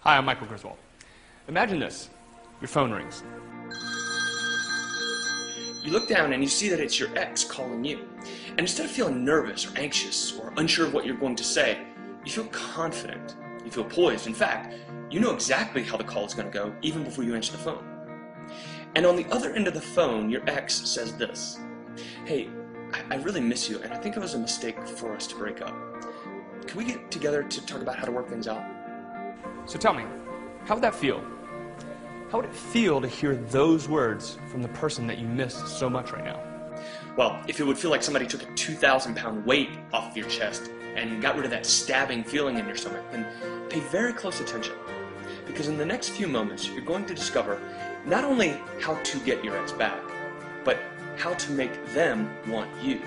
Hi, I'm Michael Griswold. Imagine this. Your phone rings. You look down and you see that it's your ex calling you. And instead of feeling nervous or anxious or unsure of what you're going to say, you feel confident. You feel poised. In fact, you know exactly how the call is going to go even before you answer the phone. And on the other end of the phone, your ex says this: "Hey, I really miss you, and I think it was a mistake for us to break up. Can we get together to talk about how to work things out?" So tell me, how would that feel? How would it feel to hear those words from the person that you miss so much right now? Well, if it would feel like somebody took a 2,000-pound weight off of your chest and got rid of that stabbing feeling in your stomach, then pay very close attention. Because in the next few moments, you're going to discover not only how to get your ex back, but how to make them want you.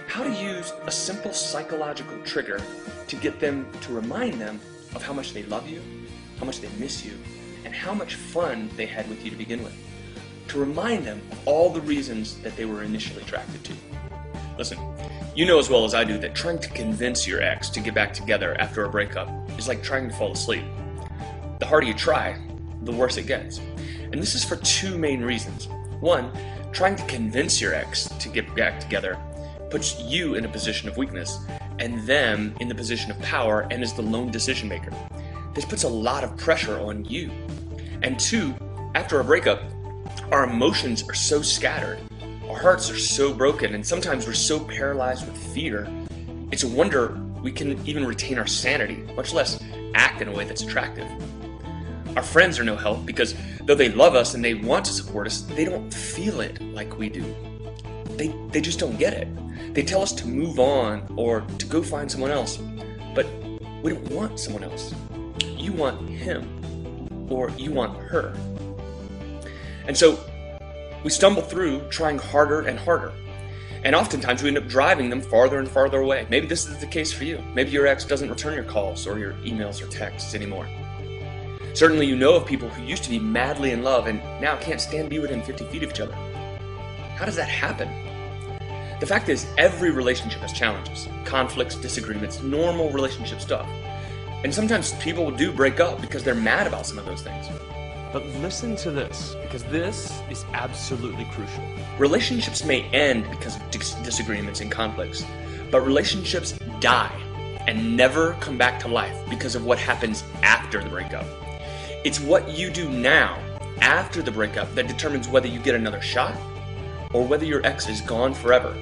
How to use a simple psychological trigger to get them to remind them of how much they love you, how much they miss you, and how much fun they had with you to begin with. To remind them of all the reasons that they were initially attracted to you. Listen, you know as well as I do that trying to convince your ex to get back together after a breakup is like trying to fall asleep. The harder you try, the worse it gets. And this is for two main reasons. One, trying to convince your ex to get back together puts you in a position of weakness and them in the position of power and is the lone decision maker. This puts a lot of pressure on you. And two, after a breakup, our emotions are so scattered, our hearts are so broken, and sometimes we're so paralyzed with fear, it's a wonder we can even retain our sanity, much less act in a way that's attractive. Our friends are no help because though they love us and they want to support us, they don't feel it like we do. They just don't get it. They tell us to move on or to go find someone else, but we don't want someone else. You want him, or you want her. And so we stumble through trying harder and harder. And oftentimes we end up driving them farther and farther away. Maybe this is the case for you. Maybe your ex doesn't return your calls or your emails or texts anymore. Certainly you know of people who used to be madly in love and now can't stand to be within 50 feet of each other. How does that happen? The fact is, every relationship has challenges, conflicts, disagreements, normal relationship stuff. And sometimes people do break up because they're mad about some of those things. But listen to this, because this is absolutely crucial. Relationships may end because of disagreements and conflicts, but relationships die and never come back to life because of what happens after the breakup. It's what you do now, after the breakup, that determines whether you get another shot or whether your ex is gone forever.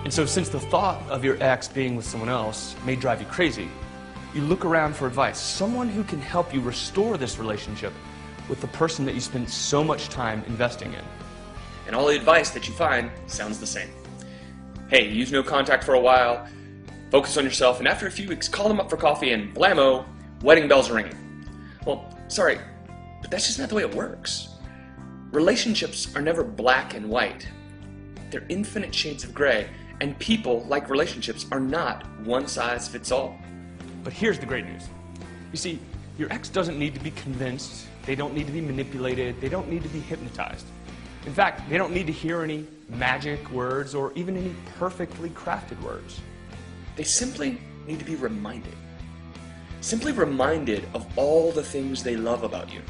And so since the thought of your ex being with someone else may drive you crazy, you look around for advice, someone who can help you restore this relationship with the person that you spent so much time investing in. And all the advice that you find sounds the same. Hey, use no contact for a while, focus on yourself, and after a few weeks, call them up for coffee and blammo, wedding bells are ringing. Well, sorry, but that's just not the way it works. Relationships are never black and white. They're infinite shades of gray, and people, like relationships, are not one size fits all. But here's the great news. You see, your ex doesn't need to be convinced, they don't need to be manipulated, they don't need to be hypnotized. In fact, they don't need to hear any magic words or even any perfectly crafted words. They simply need to be reminded. Simply reminded of all the things they love about you.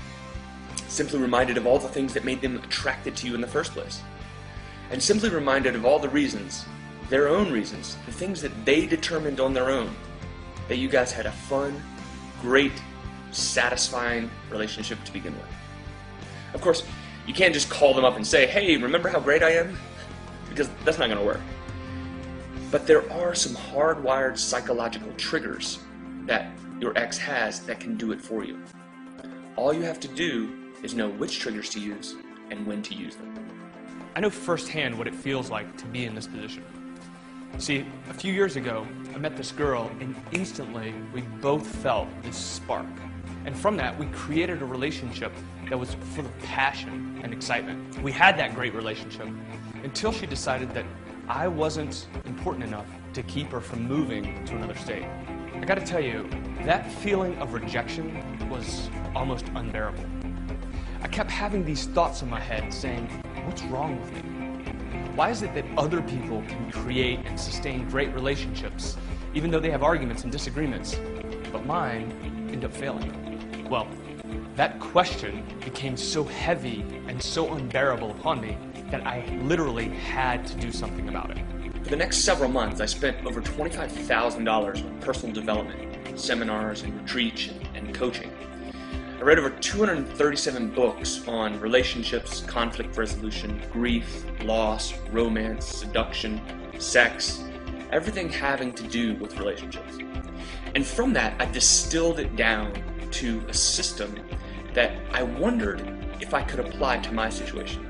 Simply reminded of all the things that made them attracted to you in the first place. And simply reminded of all the reasons, their own reasons, the things that they determined on their own, that you guys had a fun, great, satisfying relationship to begin with. Of course, you can't just call them up and say, "Hey, remember how great I am?" Because that's not going to work. But there are some hardwired psychological triggers that your ex has that can do it for you. All you have to do is know which triggers to use and when to use them. I know firsthand what it feels like to be in this position. See, a few years ago, I met this girl, and instantly we both felt this spark. And from that, we created a relationship that was full of passion and excitement. We had that great relationship until she decided that I wasn't important enough to keep her from moving to another state. I gotta tell you, that feeling of rejection was almost unbearable. I kept having these thoughts in my head saying, what's wrong with me? Why is it that other people can create and sustain great relationships, even though they have arguments and disagreements, but mine end up failing? Well, that question became so heavy and so unbearable upon me that I literally had to do something about it. For the next several months, I spent over $25,000 on personal development, seminars and retreats and coaching. I read over 237 books on relationships, conflict resolution, grief, loss, romance, seduction, sex, everything having to do with relationships. And from that, I distilled it down to a system that I wondered if I could apply to my situation.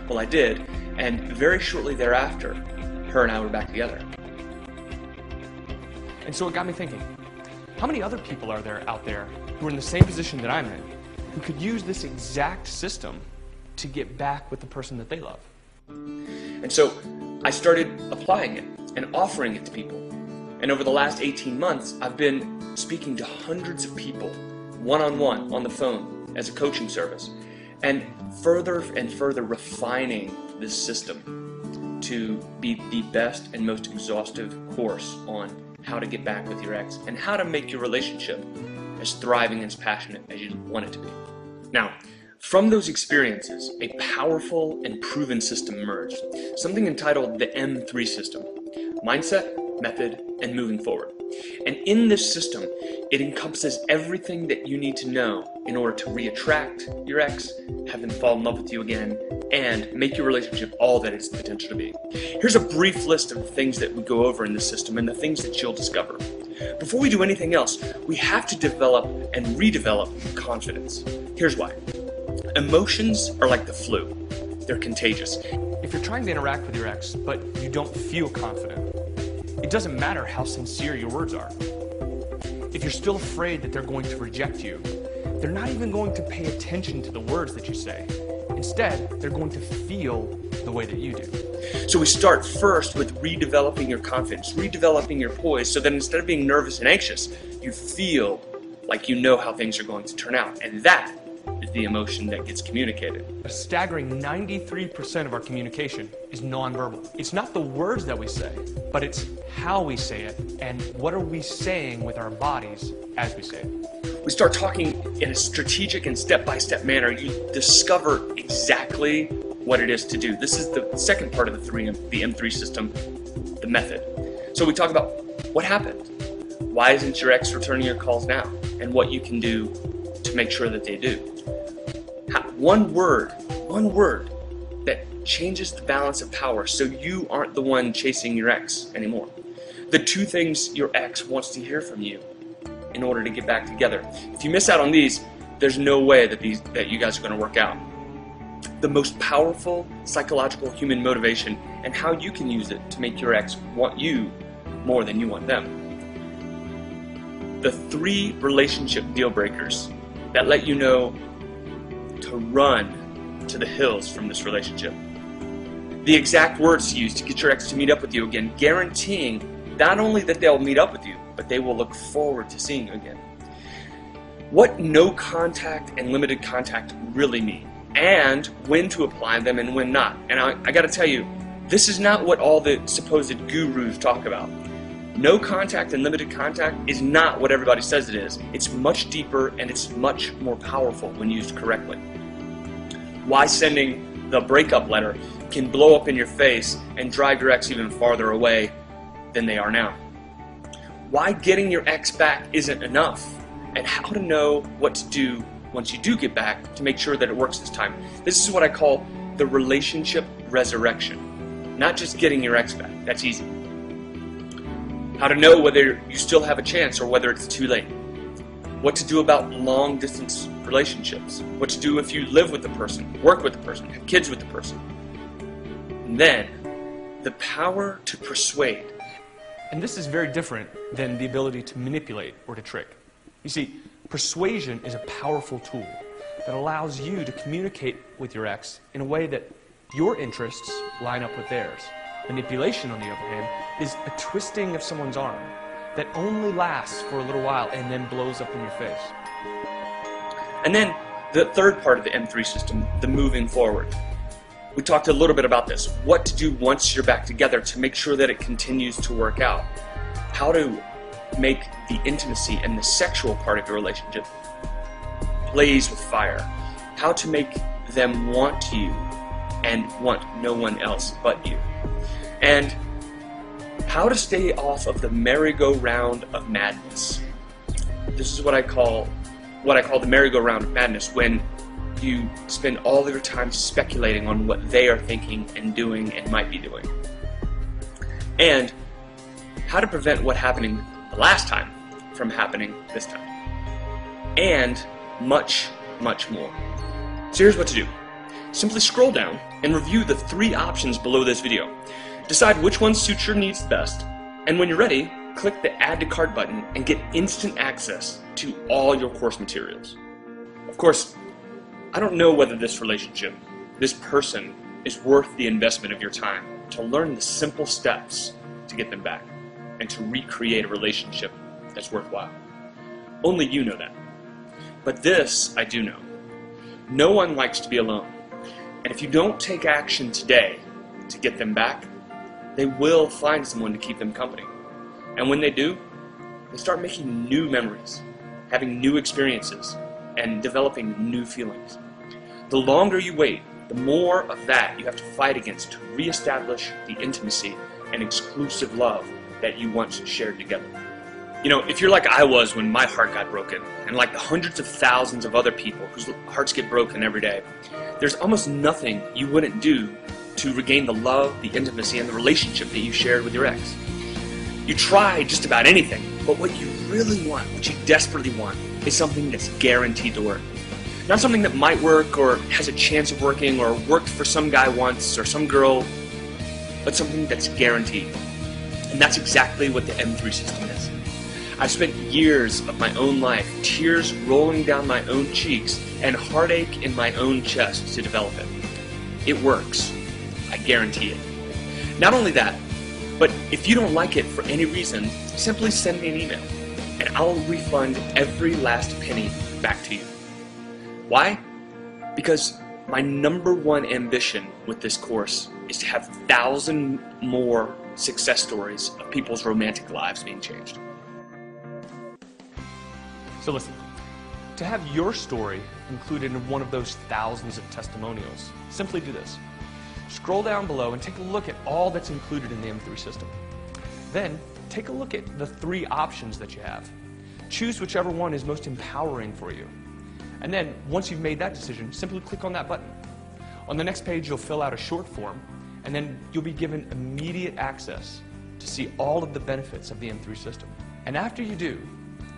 Well, I did, and very shortly thereafter, her and I were back together. And so it got me thinking, how many other people are there out there who are in the same position that I'm in, who could use this exact system to get back with the person that they love? And so I started applying it and offering it to people. And over the last 18 months, I've been speaking to hundreds of people, one-on-one, on the phone, as a coaching service, and further refining this system to be the best and most exhaustive course on how to get back with your ex and how to make your relationship as thriving and as passionate as you want it to be. Now, from those experiences, a powerful and proven system emerged, something entitled the M3 system: mindset, method, and moving forward. And in this system, it encompasses everything that you need to know in order to re-attract your ex, have them fall in love with you again, and make your relationship all that it's potential to be. Here's a brief list of the things that we go over in this system and the things that you'll discover. Before we do anything else, we have to develop and redevelop confidence. Here's why. Emotions are like the flu. They're contagious. If you're trying to interact with your ex, but you don't feel confident, it doesn't matter how sincere your words are. If you're still afraid that they're going to reject you, they're not even going to pay attention to the words that you say. Instead, they're going to feel the way that you do. So we start first with redeveloping your confidence, redeveloping your poise, so that instead of being nervous and anxious, you feel like you know how things are going to turn out. And that is the emotion that gets communicated. A staggering 93% of our communication is nonverbal. It's not the words that we say, but it's how we say it and what are we saying with our bodies as we say it. We start talking in a strategic and step-by-step manner. You discover exactly what it is to do. This is the second part of the M3 system, the method. So we talk about what happened. Why isn't your ex returning your calls now? And what you can do to make sure that they do. One word that changes the balance of power so you aren't the one chasing your ex anymore. The two things your ex wants to hear from you in order to get back together. If you miss out on these, there's no way that you guys are going to work out. The most powerful psychological human motivation and how you can use it to make your ex want you more than you want them. The 3 relationship deal breakers that let you know to run to the hills from this relationship. The exact words to use to get your ex to meet up with you again, guaranteeing not only that they'll meet up with you, but they will look forward to seeing you again. What no contact and limited contact really mean, and when to apply them and when not. And I gotta tell you, this is not what all the supposed gurus talk about. No contact and limited contact is not what everybody says it is. It's much deeper and it's much more powerful when used correctly. Why sending the breakup letter can blow up in your face and drive your ex even farther away than they are now. Why getting your ex back isn't enough, and how to know what to do once you do get back to make sure that it works this time. This is what I call the relationship resurrection. Not just getting your ex back, that's easy. How to know whether you still have a chance or whether it's too late. What to do about long distance relationships. What to do if you live with the person, work with the person, have kids with the person. And then, the power to persuade. And this is very different than the ability to manipulate or to trick. You see, persuasion is a powerful tool that allows you to communicate with your ex in a way that your interests line up with theirs. Manipulation, on the other hand, is a twisting of someone's arm that only lasts for a little while and then blows up in your face. And then the third part of the M3 system, the moving forward. We talked a little bit about this. What to do once you're back together to make sure that it continues to work out. How to make the intimacy and the sexual part of your relationship blaze with fire, how to make them want you and want no one else but you, and how to stay off of the merry-go-round of madness. This is what I call the merry-go-round of madness, when you spend all of your time speculating on what they are thinking and doing and might be doing. And how to prevent what happening the last time from happening this time. And much, much more. So here's what to do. Simply scroll down and review the 3 options below this video. Decide which one suits your needs best, and when you're ready, click the Add to Cart button and get instant access to all your course materials. Of course, I don't know whether this relationship, this person, is worth the investment of your time to learn the simple steps to get them back and to recreate a relationship that's worthwhile. Only you know that. But this I do know. No one likes to be alone. And if you don't take action today to get them back, they will find someone to keep them company. And when they do, they start making new memories, having new experiences, and developing new feelings. The longer you wait, the more of that you have to fight against to reestablish the intimacy and exclusive love that you once shared together. You know, if you're like I was when my heart got broken, and like the hundreds of thousands of other people whose hearts get broken every day, there's almost nothing you wouldn't do to regain the love, the intimacy, and the relationship that you shared with your ex. You try just about anything, but what you really want, what you desperately want, is something that's guaranteed to work. Not something that might work or has a chance of working or worked for some guy once or some girl, but something that's guaranteed. And that's exactly what the M3 system is. I've spent years of my own life, tears rolling down my own cheeks, and heartache in my own chest to develop it. It works. I guarantee it. Not only that, but if you don't like it for any reason, simply send me an email, and I'll refund every last penny back to you. Why? Because my #1 ambition with this course is to have 1,000 more success stories of people's romantic lives being changed. So listen, to have your story included in one of those thousands of testimonials, simply do this. Scroll down below and take a look at all that's included in the M3 system. Then, take a look at the 3 options that you have. Choose whichever one is most empowering for you. And then, once you've made that decision, simply click on that button. On the next page, you'll fill out a short form, and then you'll be given immediate access to see all of the benefits of the M3 system. And after you do,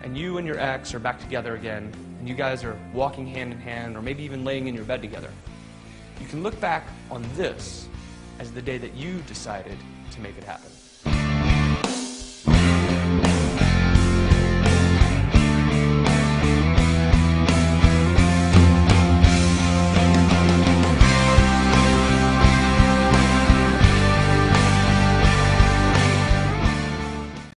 and you and your ex are back together again, and you guys are walking hand in hand, or maybe even laying in your bed together, you can look back on this as the day that you decided to make it happen.